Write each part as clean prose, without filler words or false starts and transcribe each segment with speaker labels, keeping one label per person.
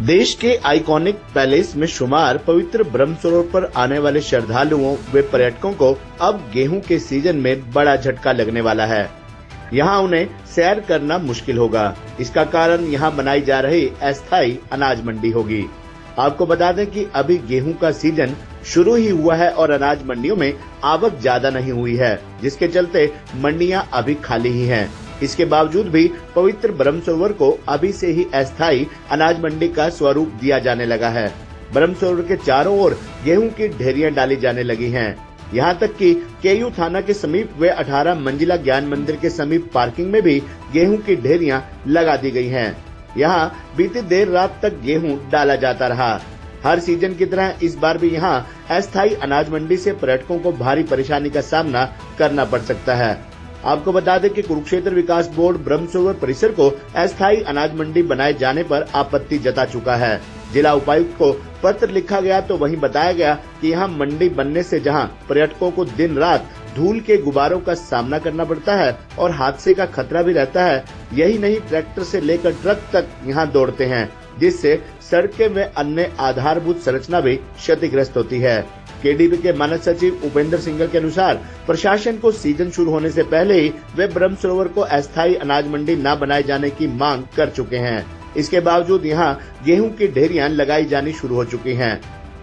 Speaker 1: देश के iconic palace में शुमार पवित्र ब्रह्म सरोवर पर आने वाले श्रद्धालुओं व पर्यटकों को अब गेहूं के सीजन में बड़ा झटका लगने वाला है। यहां उन्हें सैर करना मुश्किल होगा। इसका कारण यहां बनाई जा रही अस्थायी अनाज मंडी होगी। आपको बता दें कि अभी गेहूं का सीजन शुरू ही हुआ है और अनाज मंडियों में आवक ज्यादा नहीं हुई है, जिसके चलते मंडियां अभी खाली ही हैं। इसके बावजूद भी पवित्र ब्रह्म सरोवर को अभी से ही अस्थायी अनाज मंडी का स्वरूप दिया जाने लगा है। ब्रह्म सरोवर के चारों ओर गेहूं की ढेरियां डाली जाने लगी हैं। यहां तक कि केयू थाना के समीप व 18 मंजिला ज्ञान मंदिर के समीप पार्किंग में भी गेहूं की ढेरियां लगा दी गई हैं। यहां बीती देर रात तक गेहूं डाला जाता रहा। हर सीजन की तरह इस बार भी यहां अस्थायी अनाज मंडी से पर्यटकों को भारी परेशानी का सामना करना पड़ सकता है। आपको बता दें कि कुरुक्षेत्र विकास बोर्ड ब्रह्म सरोवर परिसर को अस्थायी अनाज मंडी बनाए जाने पर आपत्ति जता चुका है। जिला उपायुक्त को पत्र लिखा गया तो वहीं बताया गया कि यहां मंडी बनने से जहां पर्यटकों को दिन रात धूल के गुबारों का सामना करना पड़ता है और हादसे का खतरा भी रहता है, यही नहीं ट्रैक्टर से लेकर ट्रक तक यहां दौड़ते हैं, जिससे सड़कें व अन्य आधारभूत संरचना भी क्षतिग्रस्त होती है। केडीबी के मानद सचिव उपेंद्र सिंघल के अनुसार प्रशासन को सीजन शुरू होने से पहले ही वे ब्रह्म सरोवर को अस्थायी अनाज मंडी न बनाए जाने की मांग कर चुके हैं। इसके बावजूद यहां गेहूं की ढेरियां लगाई जानी शुरू हो चुकी हैं।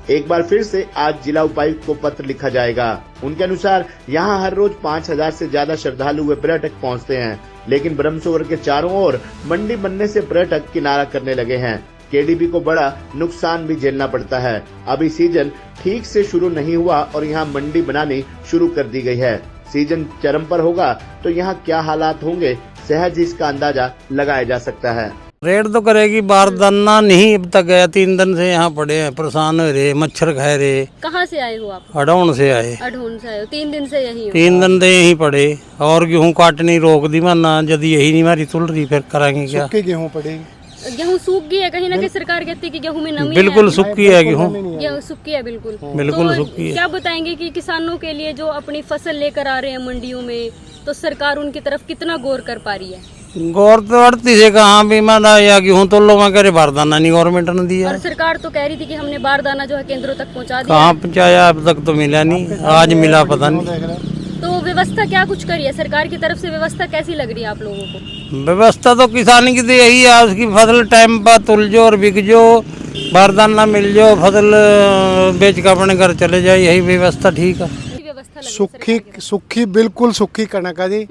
Speaker 1: एक बार फिर से आज जिला उपायुक्त को पत्र लिखा जाएगा। उनके अनुसार यहां हर रोज 5000 से ज्यादा श्रद्धालु व पर्यटक पहुंचते हैं, लेकिन ब्रह्म सरोवर के चारों ओर मंडी बनने से पर्यटक किनारा करने लगे हैं। केडीबी को बड़ा नुकसान भी झेलना पड़ता है। अभी सीजन ठीक से शुरू नहीं हुआ और यहाँ मंडी बनानी शुरू कर दी गई है। सीजन चरम पर होगा तो यहाँ क्या हालात होंगे, सहज ही इसका अंदाजा लगाया जा सकता है।
Speaker 2: रेड तो करेगी, बारदाना नहीं अब तक गया। 3 दिन से यहाँ पड़े हैं, परेशान हो रहे, मच्छर खाए रहे।
Speaker 3: कहाँ से आए हो आप?
Speaker 2: अडौन से आए।
Speaker 3: अडौन से आए हो? 3 दिन से यही हो?
Speaker 2: 3 दिन से यही पड़े और गेहूँ काटनी रोक दी वरना यदि यही नहीं हमारी तुल रही फिर कराएंगे क्या।
Speaker 4: गेहूँ पड़ेगी,
Speaker 3: गेहूँ सूख गई है, कहीं ना कहीं सरकार कहती है कि गेहूँ में नमी
Speaker 2: बिल्कुल सूखी है,
Speaker 3: गेहूँ सूखी है बिल्कुल
Speaker 2: बिल्कुल सूखी है।
Speaker 3: क्या बताएंगे कि किसानों के लिए जो अपनी फसल लेकर आ रहे हैं मंडियों में, तो सरकार उनकी तरफ कितना गौर कर पा रही है?
Speaker 2: गौर तो अड़ती से कहाँ भी माना या गेहूँ तो लोग करे बारदाना नहीं गवर्नमेंट ने दिया।
Speaker 3: और सरकार तो कह रही थी कि हमने बारदाना जो है केंद्रों तक पहुँचा दिया।
Speaker 2: कहाँ पहुँचाया अब तक तो मिला नहीं, आज मिला पता नहीं।
Speaker 3: तो व्यवस्था क्या कुछ करी है सरकार की तरफ से? व्यवस्था कैसी लग रही है आप लोगों को?
Speaker 2: व्यवस्था तो किसानी की तो यही है, उसकी फसल टाइम पर तुल जो और बिक जो, बारदाना मिल जो, फसल बेच कर अपने घर चले जाए, यही व्यवस्था ठीक है।
Speaker 3: व्यवस्था
Speaker 4: सूखी बिल्कुल सूखी कणक है जी।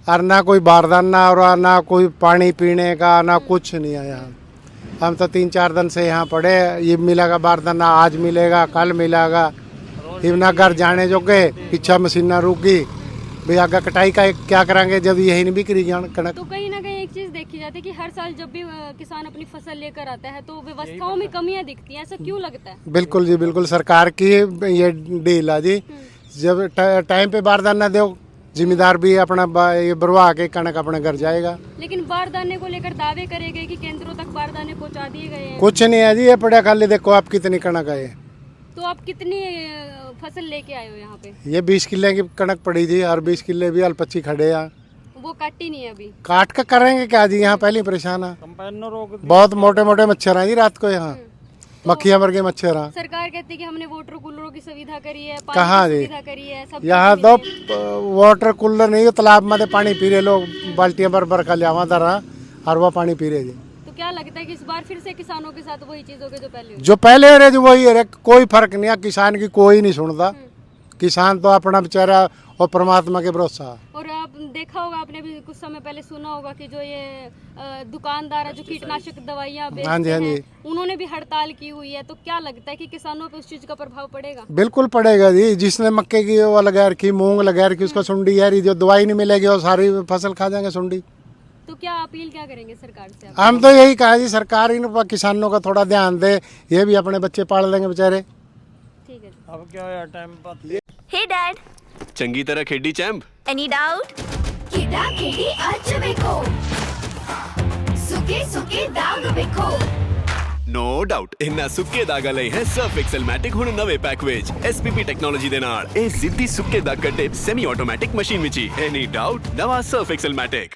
Speaker 4: और ना कोई बारदाना और ना कोई पानी पीने का, ना कुछ नहीं है यहाँ। हम तो 3-4 दिन से यहाँ पड़े। ये मिलेगा बारदाना, आज मिलेगा, कल मिलेगा। ना घर जाने जो गए, पीछा मशीन रुकी भाई, आगे कटाई का क्या करेंगे जब यही नहीं बिक रही कणक।
Speaker 3: तो कहीं ना कहीं एक चीज देखी जाती है कि हर साल जब भी किसान अपनी फसल लेकर आता है तो व्यवस्थाओं में कमियां दिखती हैं, ऐसा क्यों लगता है?
Speaker 4: बिल्कुल जी, बिल्कुल सरकार की ये डील है जी। जब टाइम पे बारदाना दो, जिम्मेदार भी अपना ये बरवा के कणक अपने घर जाएगा।
Speaker 3: लेकिन बारदाने को लेकर दावे करे गए कि केंद्रों तक बारदाने पहुंचा दिए गए हैं।
Speaker 4: कुछ नहीं है जी, ये पड़ा खाली देखो आप कितनी कणक है।
Speaker 3: तो आप कितनी फसल लेके आए हो यहाँ पे?
Speaker 4: ये 20 किले की कणक पड़ी थी और 20 किले भी अल्पच्ची खड़े हैं।
Speaker 3: वो काटी नहीं है अभी?
Speaker 4: काट कर करेंगे क्या जी, यहाँ पहले परेशान है। बहुत मोटे मोटे मच्छर हैं जी रात को यहाँ, मक्खियाँ वर्गे मच्छर हैं।
Speaker 3: सरकार कहती है कि हमने वाटर कूलरों की सुविधा करी है,
Speaker 4: कहाँ जी?
Speaker 3: करी है सब। यहाँ
Speaker 4: तो वाटर कूलर नहीं, तालाब में पानी पी रहे लोग, बाल्टियाँ भर कर लिया दरा और वो पानी पी रहे जी।
Speaker 3: तो क्या लगता है कि इस बार फिर से किसानों के साथ वही चीज होगी
Speaker 4: जो पहले हो रहे जो वही है, कोई फर्क नहीं है। किसान की कोई नहीं सुनता, किसान तो अपना बेचारा और परमात्मा के भरोसा।
Speaker 3: और आप देखा होगा, आपने भी कुछ समय पहले सुना होगा कि जो ये दुकानदार है जो कीटनाशक दवाइयाँ बेचते हैं, उन्होंने भी हड़ताल की हुई है। तो क्या लगता है कि किसानों पे उस चीज का प्रभाव पड़ेगा?
Speaker 4: बिल्कुल पड़ेगा जी। जिसने मक्के की वो लगा रखी, मूंग लगा रखी, उसका सुंडी है, जो दवाई नहीं मिलेगी वो सारी फसल खा जाएंगे सुंडी।
Speaker 3: तो क्या अपील क्या करेंगे सरकार से?
Speaker 4: हम तो यही कहा जी, सरकार इन किसानों का थोड़ा ध्यान दे, ये भी अपने बच्चे पाल लेंगे बेचारे।
Speaker 3: ठीक है।
Speaker 2: अब क्या है टाइम पर।
Speaker 5: हे डैड,
Speaker 6: चंगी तरह खेडी चैंप।
Speaker 5: Any doubt?
Speaker 7: किदा खेडी अज वेखो, सुके सुके दाग वेखो।
Speaker 6: नो डाउट इन्ना सुक्के दागा लई है सर्फ एक्सेल मैटिक हुण नवे पैक विच एसपीपी टेक्नोलॉजी दे नाल ए जिद्दी सुक्के दाग कटे semi automatic machine which he. Any doubt नवा सर्फ एक्सेल मैटिक।